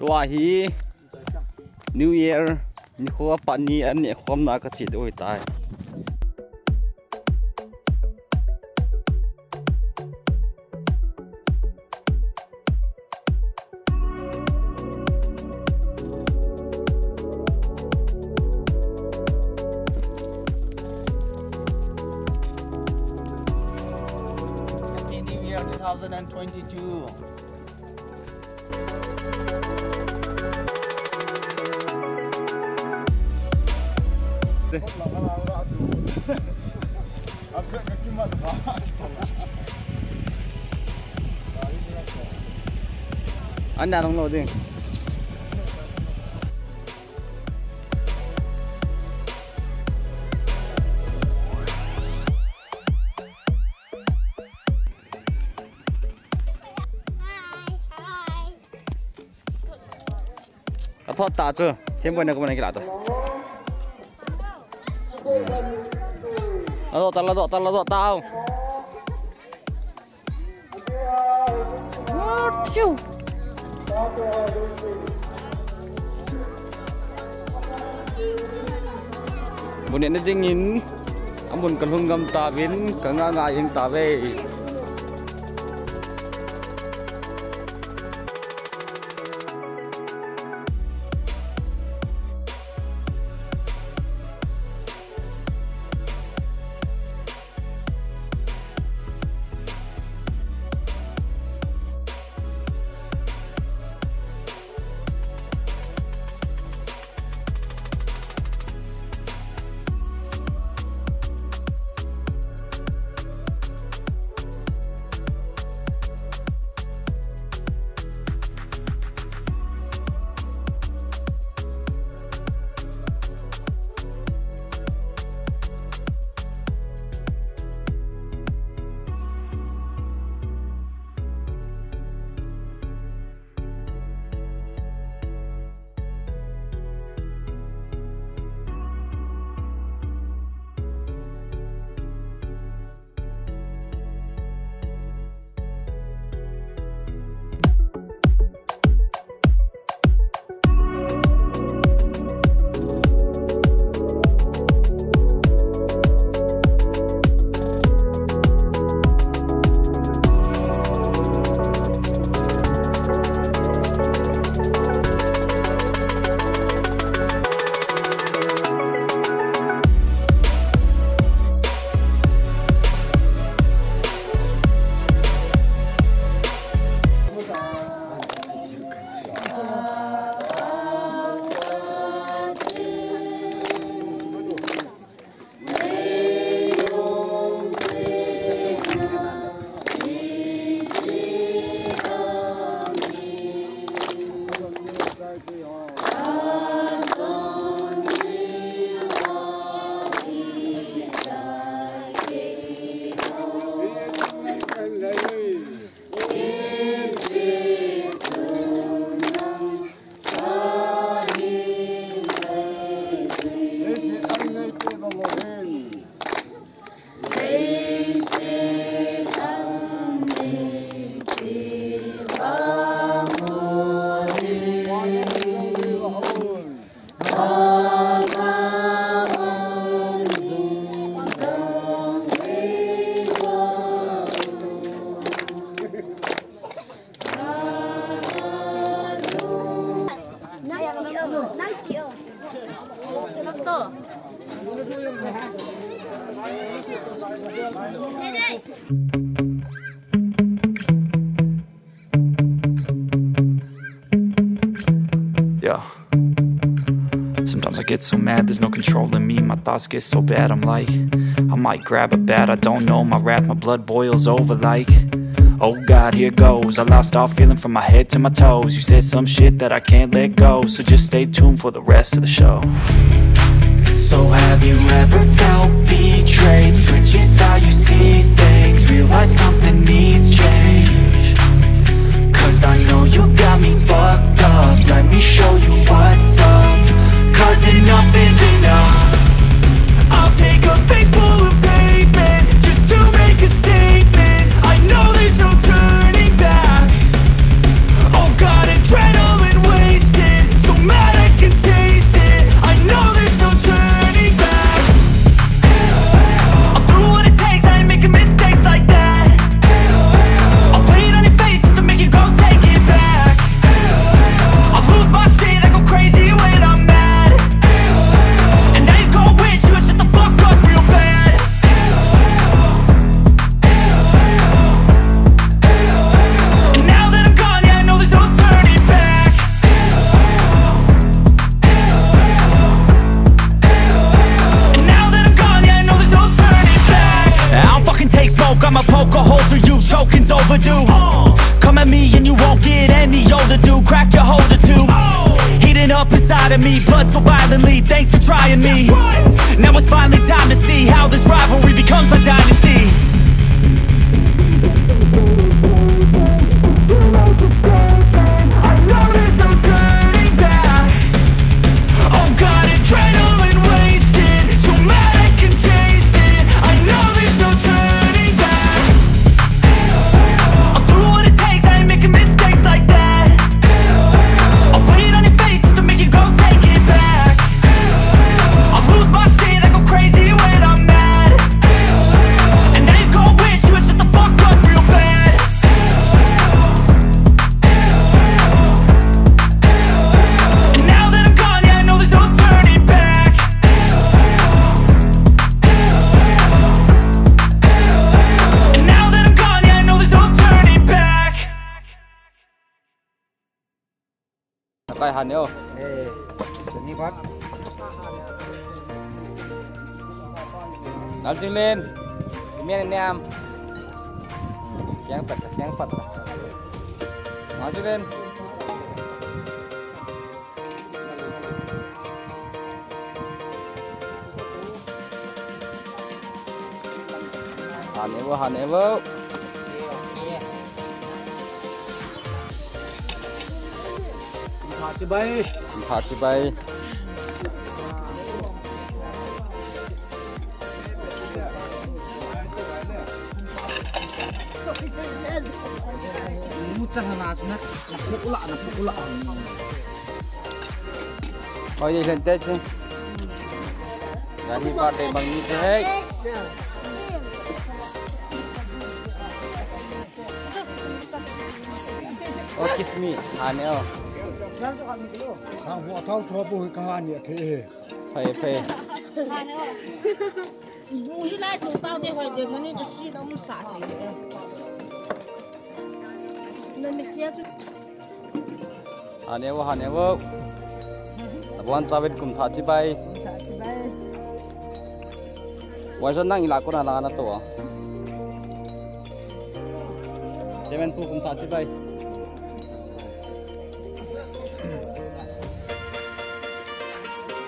ตัวฮีNew Year นี่ขวบปานนี้อันนี้ความน่ากระชิดโอ้ยตายHappy New Year 2022อันนั้นลงโหลดดิกระทอดตาเจอเทียมกันนะก็ไม่ได้กี่หลาตัวละดอกBukan ni dingin, amun kalunggam tawin, kangangayang tawe. Yeah. Sometimes I get so mad, there's no controlling me. My thoughts get so bad, I'm like, I might grab a bat, I don't know. My wrath, my blood boils over like, oh God, here goes. I lost all feeling from my head to my toes. You said some shit that I can't let go, so just stay tuned for the rest of the show. So have you ever felt betrayed? Switches how you see things, realize something needs change. Cause I know you got me fucked up, let me show you what's up. Cause enough is enough. I'll take a face full of pavement just to make a statement. I know there's no turning back. Oh God, adrenaline waves. choking's overdue. Come at me and you won't get any older, dude. Crack your holder too. Heating up inside of me, blood so violently. Thanks for trying me. Now it's finally time to see how this rivalry becomes a dynasty. I know there's no turning back. Oh God, adrenaline wasted, so mad I can taste it. I know there's no turning back. I'll do what it takes, I ain't making mistakes like that. I'll put it on your face to make you go take it back. I'll lose my shit, I go crazy when I'm mad. And now you go wish you would shut the fuck up real bad. And now that I'm gone, yeah, I know there's no turning back. And now that I'm gone, yeah, I know there's no turning back. ไก่หันเดียว ตัวนี้ครับ น้ำจิ้มเล่นเมียนแนมแกงปัดน้ำจิ้มเล่นหันเอเวอร์ ขาจิใบ ผัดชิบไป mucah na pukula Bao nhiêu lần Tết chứ? Happy birthday bằng như thế. Oh, kiss me. Nè. sang vợ thao cho bùi ca nhẹ thế Phê. Mùi lại chúng tao thì phải để cái này xí nó muốn xả thì nên mình kia chứ Nè vô. Bukan sabit kum thaci bay. Wajan nang ilakon halangan na to. Cemen pu kum thaci bay.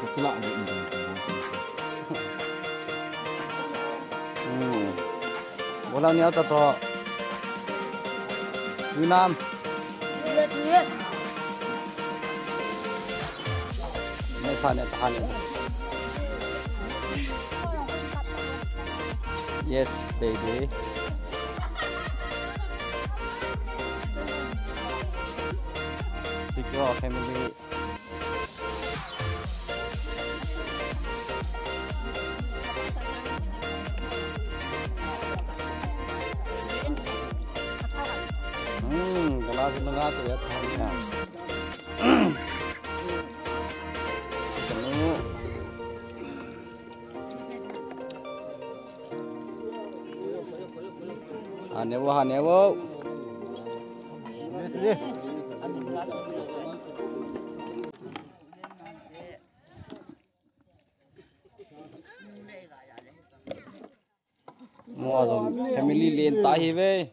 pukula ni Bola ni ata to. Nam. lihat May sana tahanin. Yes, baby. Secure family. Kelas menengah tuh ya tahunnya. Hanewo. Mua rồi family liền tay về.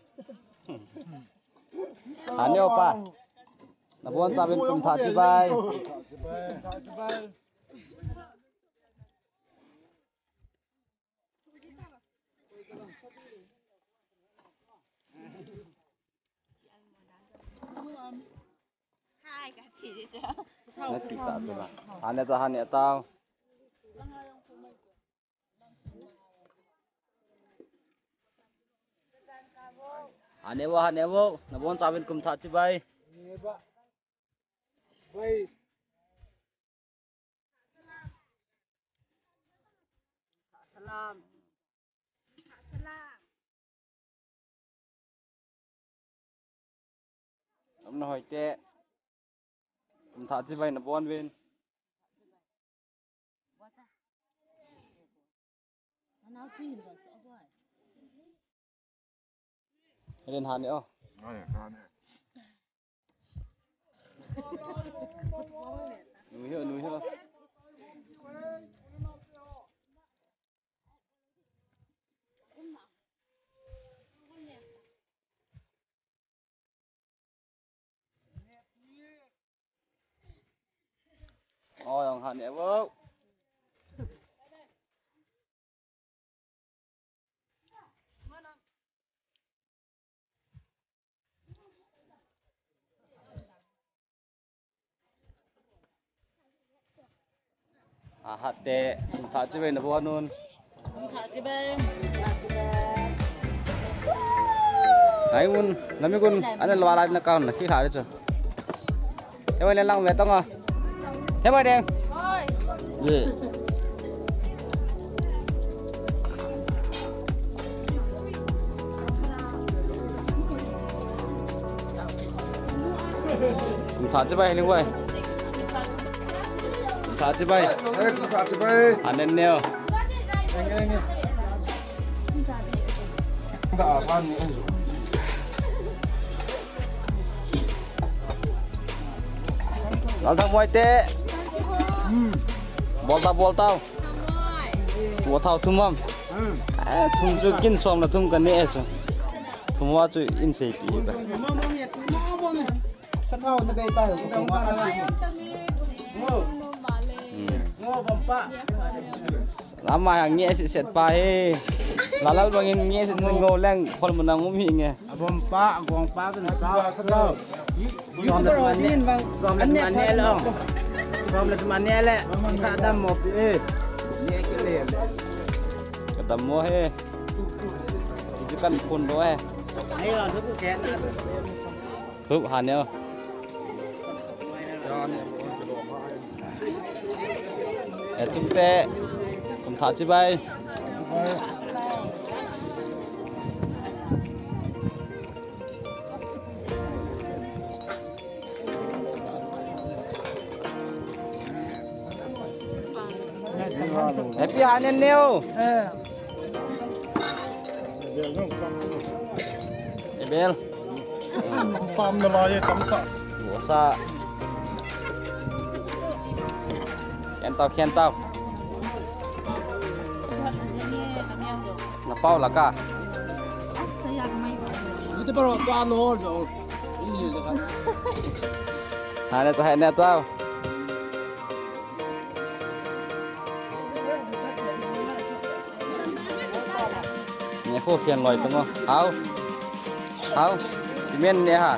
Hanewo pa. Nabuan sabin kum thaci bay. hai cái thì chứ Nó kịp tạ rồi mà. Hane tao. Hanewo. Nabuan sabin kum thaci bay. salam Ông nói tệ. Kum thaci bay nabuan win. Lên Hanewo. Núi hơ. nè vô hạt tệ thả chứ về nó vô luôn đấy un làm mấy con anh là loa lại nó cao là khi thả đấy chứ thế bây lên lăng về tông à thế bây đen gì thả chứ bay lên quay thả chứ bay anh lên neo Lalu tak buat teh, bol tau, buat tau thumam, thum tu kin som la thum kan ni es, thumwa tu in sei pi ba. Lama yang ni es set pa he, lalu bangin ni es ngoleng, kalau menang umi nge. Gong pa kan sao. Som là teman ni, som là teman ni long. Som là teman ni le. Tak ada mau pi. Ni kele. Ketemu he, itu kan pun doa he. Ayo tu ku kek. Húp hàn nhau. Chúng ta cùng thả chi bay. Happy hàn nhân nêu. Bel. Tam na lai tam ta. Sa. Khen tao. Napau là cả. Itu baru tuan lo jo. Ini je kan. Hai nè tao. Nhà khô khiên lòi tung không? Hao. Thì miên nè hả?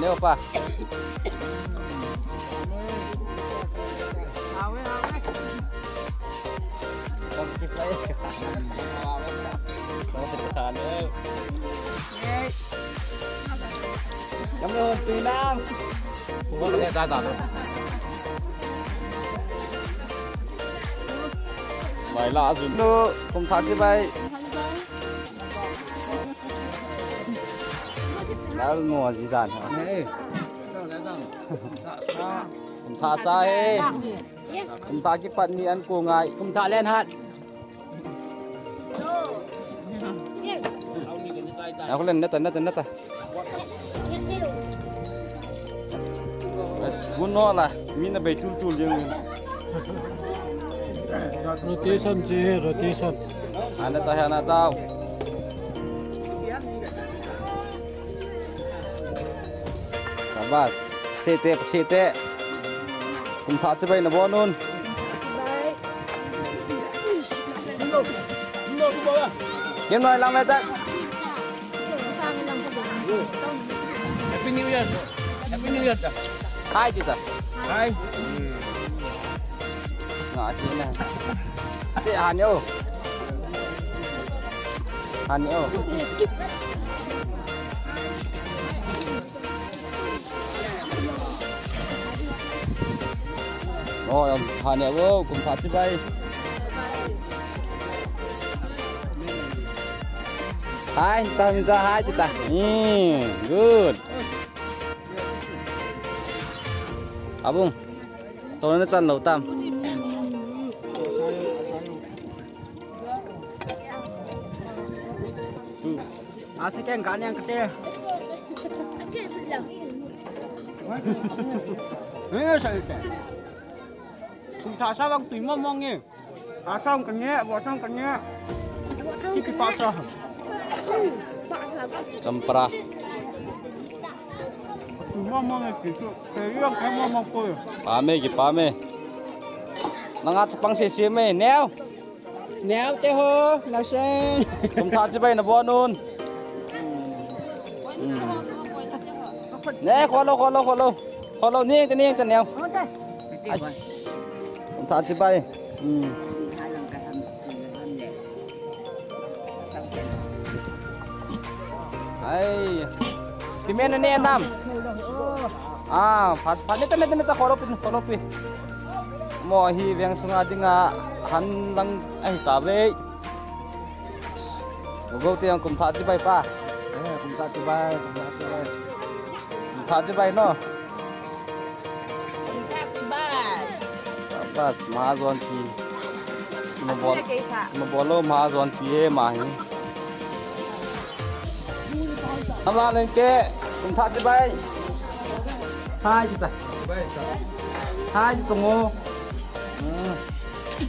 Nêu apa? Cảm ơn Tùy Nam. Không có cái ra rồi. Mày lạ rồi nữa, không thắt cái bay. Đã ngồi gì đàn hả? Không thả xa he. Không thả cái phần như ăn của ngài. Không thả lên hạt. Aku lên neta. Guno lah, mina bay chul jeung. Rotation. Hana tao. Sabas, sete. Kum thả chứ bay nó bo nun. Kiếm nói làm vậy ta. Happy New Year. Happy New Year. Hai chứ ta. Hai. Ngã chứ này. Sẽ hàn nhau. Rồi, hàn nhau vô, cùng thả chứ bay. Hai, ta mình ra hai chứ ta. Good. Abung, tôi nó chân lẩu tam. Asik yang kan yang kete. Ini saya kete. Kum thả sao bang tùy mong nghe. Xong cần nhẹ, bỏ xong cần nhẹ. Khi bị phá sao? Campra. Pame ki pame. Nangat sepang sisi me neo. Néo tê hô là sen. Kum tha chi bai na bo nun. Nè kholo ni ta neo. Kum tha chi bai. Ai. Pimen ni enam. Phạt ni ta kholo pi. Mo hi veng sunga dinga han lang ai ta ve. Go te ang kum tha chi bai pa. Kum tha chi bai. Kum tha chi bai no. Bas mahazon ki. Mabolo mahazon pi he ma hi. Amla lên ke kum tha chi bai. Hai chi ta. Hai chi tong o.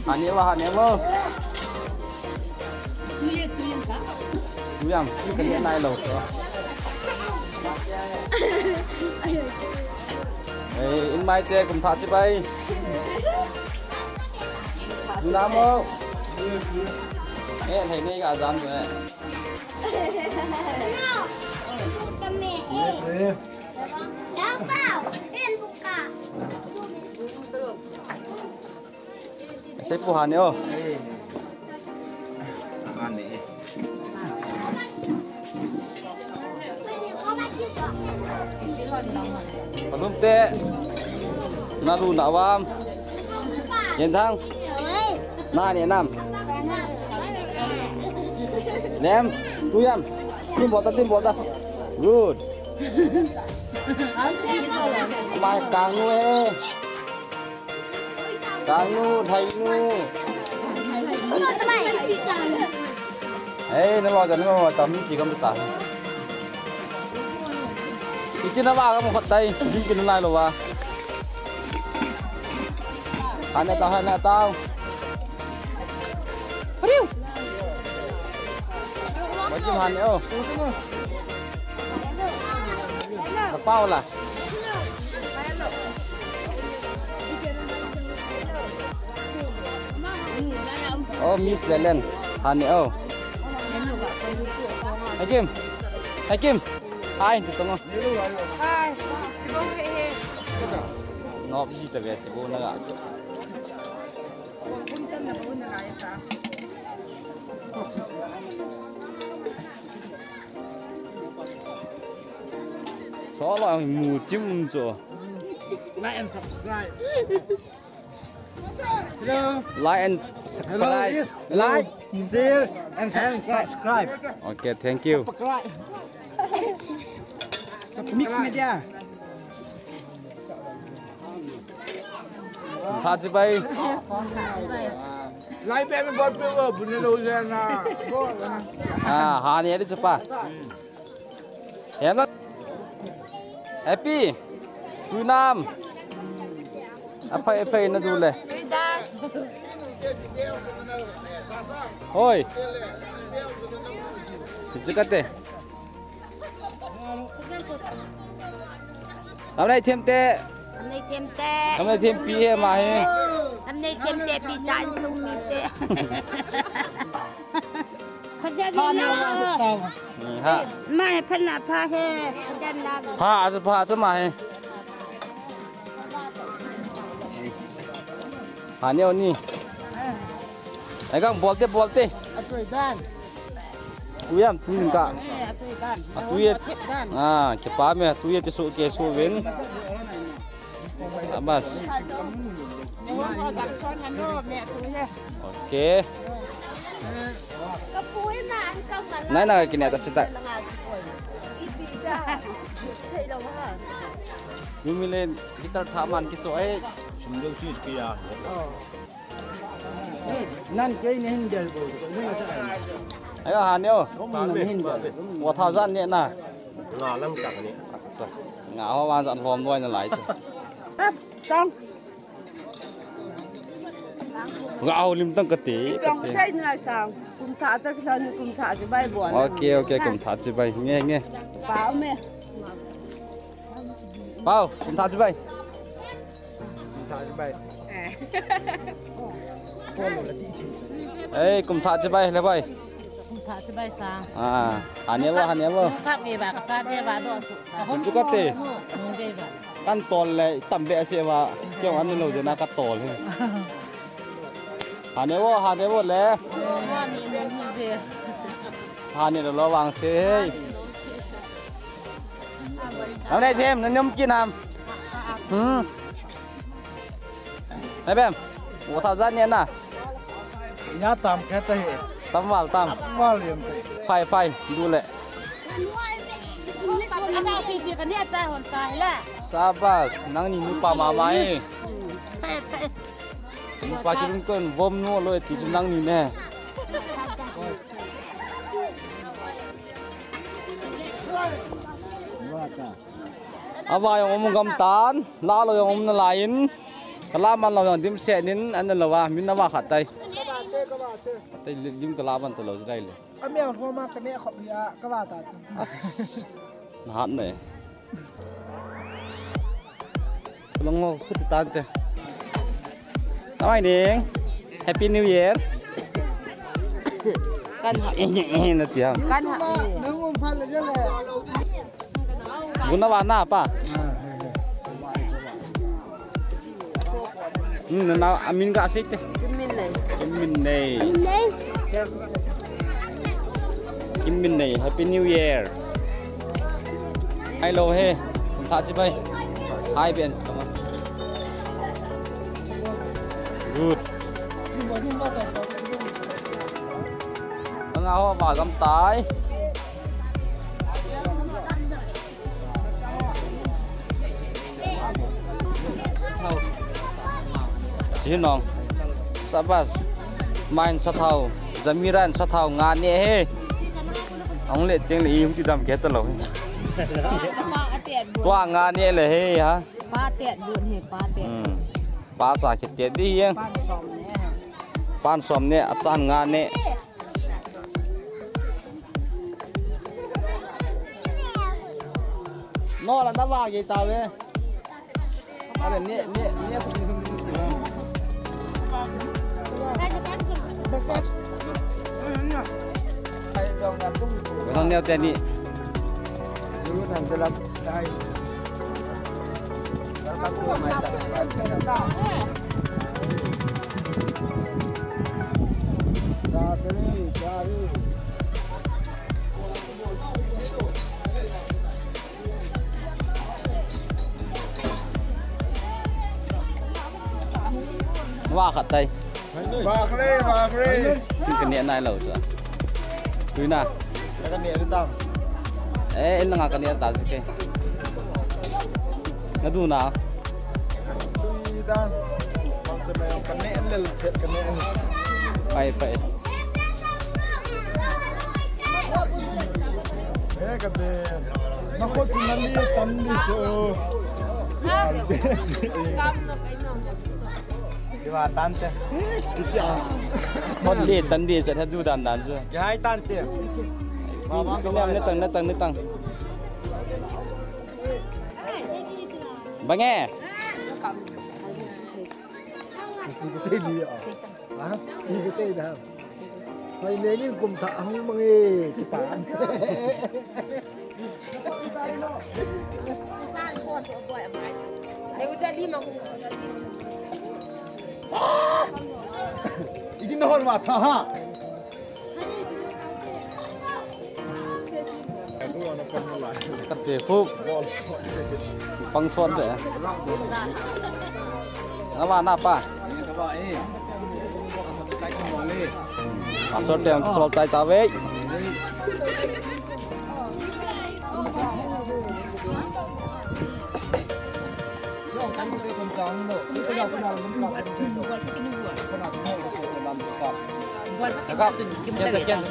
Hanya wah hanya mo. Tuyam, kini nai lo. In mai te kum tha chi bai. Nam mo. Thầy ni cả dám rồi. Đang vào, em buka. Saya puhan yo. Belum te. Nalu nawam. Yen thang. Na ni nam. Nem, tuyam. Tim bota. Good. Mai kang we. Kang nu thai nu. Nó lo cho nó tầm chỉ có một tảng. Cái nó vào cái một đây, cái nó này rồi vào. Hai này tao. Riu. Mấy chim hàn nữa. Tập bao là. Miss lên hàn nữa. Hai Kim. Hai, được không? Hai, chị bông hệ hệ. Nó bị gì tại vì chị bông nó gạt. Bông chân là bông là sao? Chó là mù chim rồi. Like and subscribe. Like and subscribe. Like, share and subscribe. Okay, thank you. Mix media. Tha chi bai. Like bên bot people punya dosen na. Ha ni ada cepat. Ya nak. Happy. Tunam. Apa na dulu. Oi. Cekat deh. Hôm nay thêm tệ. Hôm nay thêm pi mà he. Hôm nay thêm tệ pi chán sung mi tệ. Hôm nay Ha. mai phân là pha he. Pha mà he. Nhiều ni. Ai kang bolte. Atuy dan. Uyam tuin ka. Atuy. Kepa me atuy te so wen. Abas. Okay. Nãy nào cái này ta sẽ tại. Nhưng mình lên kita tham ăn cái chỗ ấy. Chúng đều chưa kia. Nan cái này hình đẹp rồi. Ấy là Hàn nhau. Của thao gian nè nè. Ngò lắm cả này. Ngáo hoa dọn vòm thôi là lại chứ. Xong. Gạo lim tăng cái tí. Trong xây là sao? Cùng thả tới thân cùng thả cho bay buồn. Ok cùng thả chứ bay nghe. Bảo mẹ. เปล่าคุณทานใช่ไหม เอ้ยกุมทานใช่ไหมเลยไป Thả cho bay sang. หันเนี้ยบ่หันเนี้ยบ่ Tháp về bà cha thế bà đo sụt. Chú có tê. Không về bà. ขั้นตอนเลยต่ำเบะเสียว่าเกี่ยวอันนี้เราจะน่ากัดตอนเลยหันเนี้ยบ่หันเนี้ยบ่แล้ว Hoa ni muốn đi về. หันเนี้ยเราระวังเสียเอาได้เทมนั่นยมกินน้ำไอ้แบมโอ้ท่าจันเนี่ยน่ะ nhá tạm cái tay ตั้มว่าตั้ม qua liền ไฟดูแหละ Anh nào xì xì cái này cha hồn tài là. ซาบาสนั่งนี่นูปลามาไหมนูปลาคิดเกินวมนัวเลยที่นั่งนี่แน่อาบายองมกำตานลาเรายองมนลายินกลามันเรายองดิมเสนินอันนั้นเราว่ามินนว่าขัดใจแต่ยิมกลามันตลอดได้เลย anh mèo thua mà cái này họ bị các bà ta หันเลยลองงคุดตานเตะทำไมเด้ง Happy New Year กันหัก นะเจียม กันหัก nếu không phải là rất là บุญนวาน่าป่ะน่าอามินกะสิเตะ Min này. กิมมินเน่กิมมินเน่ Happy New Year ไฮโลเฮผมทาจิไปไฮเบนกูดต้องเอาบ่ากำตายชื่อน้องซาบัสมายน์สะเทาจามิรันสะเทางานเนี่ยเฮ้ông lệ tiếng là im thì đam kết tao rồi toa ngànเนี่ยเลยเฮ้ฮะ Ba tiện buồn hề ba tiện. ปลาสาเจ็ดดียังปานสมเนี่ยอาจารย์งานเนี่ยนอละนับว่ากี่ตาเว้ยอะไรเนี่ยก็ต้องเนี่ยแต่นี่ dulu nanti lah tay dapat dua macam dari ว่าขัดใจ bạc lê ถึงกันเนี่ยนายเหล่าจ้ะคุยนะ แล้วก็เนี่ยพี่ตั้ง Ini nggak akan lihat tadi ke? Ngadu na? พี่ตั้งมันจะมากันเนี่ยเลยเสร็จกันเนี่ย ไป กันเนี่ยมาโคตรมันนี่ตันดิโจดีว่าตันเต้คนเลียตันดีจะถ้าดูดันจ้ะ อย่าให้ตันเต้มาก็ว่า นี่ตังบางแง่ นี่ก็ใช่ดีอ่ะนี่ก็ใช่นะไปเนี่ยยิ่งกลุ่มถาห้องมังเอ๋ที่ป่าน อีกนอนว่าท่าฮะกัดเตะฟุบปังส่วนเสียน้ำว่าหน้าป้าส่วนเตียงส่วนใจตาเว้ย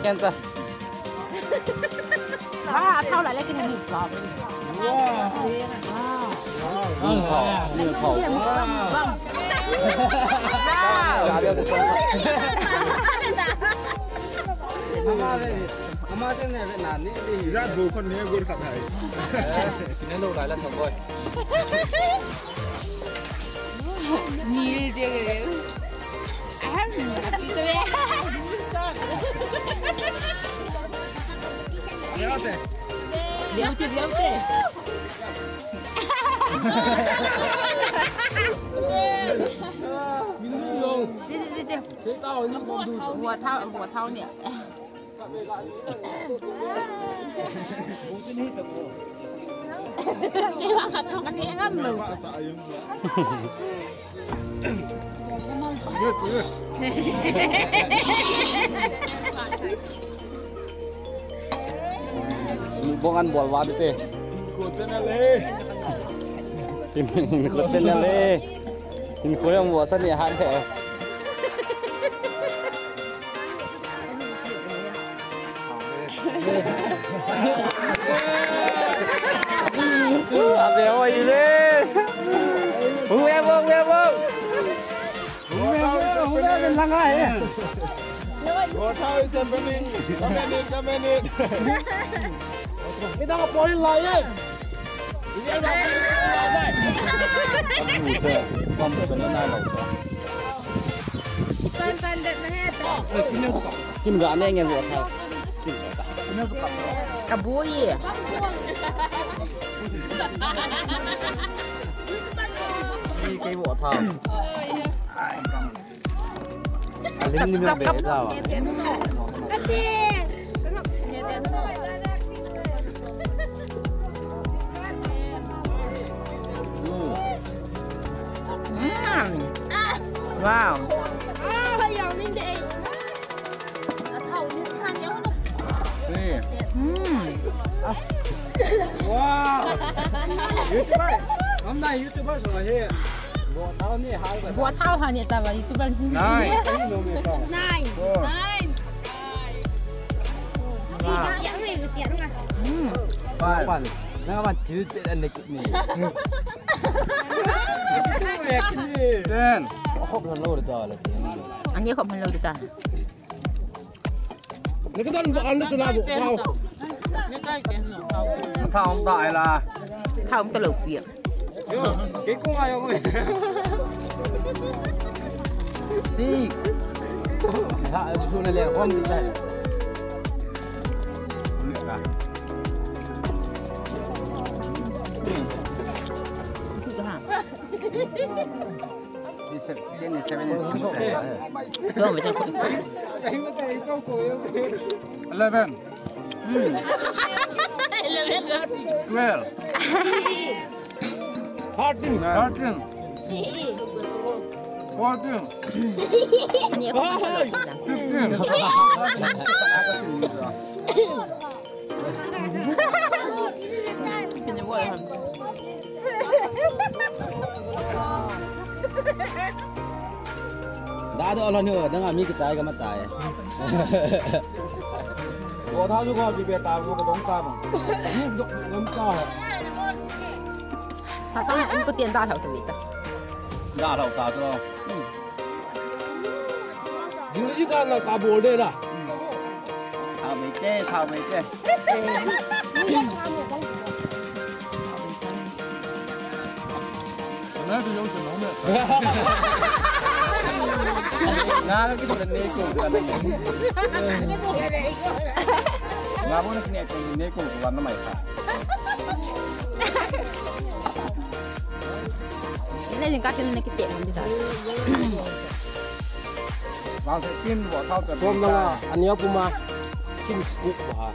Kenta. À, thao lại lấy cái hình vòng. Wow. Khẩu. Vâng. ra đủ con này gồm khát thầy Nên đâu lại là thằng coi. Nhiều điều kìa. Đi về. Béo thế. Béo thế. Bùa thau nè. Cái bạn khát không ăn ăn luôn. Buông ăn bò vào đi tê. Hình cột trên nhà lê. Hình khối ông bò sân nhà hạn sẽ. À béo ơi lên. Hú em không. Hú em bên lăng ai. Bò thau xem bên này. Come in. Cái đó có đi lại đấy. Đi đây. Ngủ chưa? Con một phần nó lẩu chưa? Pan đẹp mà hết rồi. Kim gà này nghe vợ thau. Cà búa gì? Cái vợ thau. Linh đi miệng bể ra à? Cắt tiền. Wow. Hơi dầu lên đi. Nè. Wow. YouTuber. Hôm nay YouTuber rồi hết. Bùa thau hả nhỉ ta vào YouTuber. Này. Này. Wow. Dẫn này người tiền mà. Bạn. Nó bạn chữ tên anh này kịch nè. Tên. Không lần lâu rồi là Anh nhớ không hành lâu được ta. nó cái con vợ nó từ nào bộ vào thao không đại là Thau không có lục việc. cái cô ai không six thao số này liền không bị đây đi xem trên này xem bên Đúng rồi, chúng 11 12 13 14 14 anh nhớ không có lục Cái vui hả? đã được lần nữa đang làm cái trái cái mặt trái bộ thao juga bị beta bộ cái đống cam đống cam Sao anh có tiền đa thảo tự ta? Đa thảo cả cho những cái con là cả bộ đây là thảo mấy chê nó tôi giống sườn nóng nữa nga cái thằng này cũng được anh nga bố nó cái này cũng của nó mày phải Ini lingkar sini nak kecil nanti tak. vào sẽ kim bỏ thao cả xôm đó là anh nhớ puma kim cục hả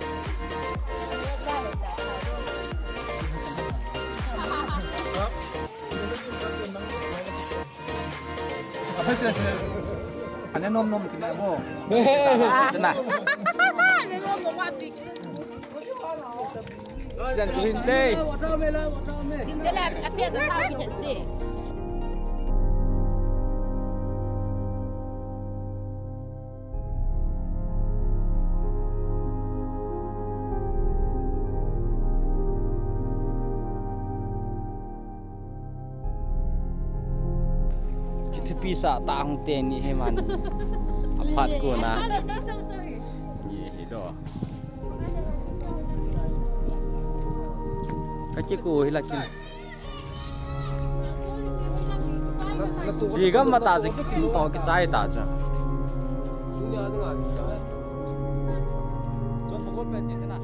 apa sih aneh nom kena mo nah Dân Linh Tê Ini lah apa yang tahu kita ni. Kita bisa tahun teni heman apat ko na ye hito kaki ko hilakin chỉ gấp mà ta chỉ to cái trái ta chứ cho một cái bên trên thế nào